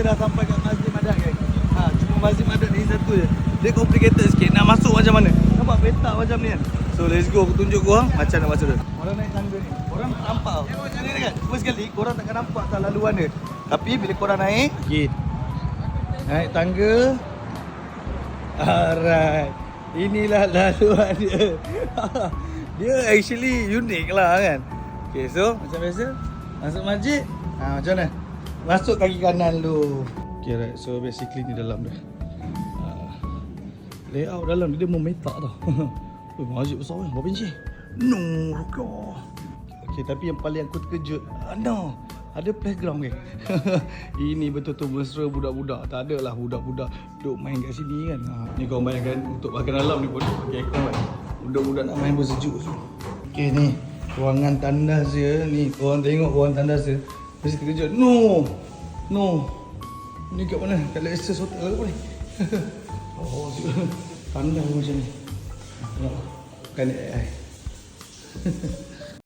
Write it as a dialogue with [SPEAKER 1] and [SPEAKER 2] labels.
[SPEAKER 1] dah sampai kat Masjid Madad kan. Cuma Masjid Madad ni satu je. Dia complicated sikit. Nak masuk macam mana? Nampak peta macam ni kan. So let's go, aku tunjuk korang macam nak masuk dia. Orang naik tangga ni, korang tak nampak tau. Ni dekat, first kali korang takkan nampak tak laluan dia. Tapi bila korang naik, naik tangga. Alright. Inilah laluan dia. Dia actually unik lah kan. Okay, so macam biasa masuk masjid. Macam mana? Masuk kaki kanan dulu. Okay, right. So basically ni dalam dah. Layout dalam dia memetak tau. Masjid besar kan? Berapa inci? No, kau. Okay, tapi yang paling aku terkejut, no, ada playground ke? Ini betul-betul mesra budak-budak. Tak ada lah budak-budak duk main kat sini kan. Ni kau bayangkan untuk makan dalam ni pun pakai aircon kan. Budak-budak nak main bersejuk tu. Okay, ni ruangan tandas dia. Ni korang tengok ruangan tandas dia. Mesti terkejut. No. Ni kat mana? Kat Lexus Hotel ke apa ni? Oh, tandas macam ni. Tengok. Bukan AI.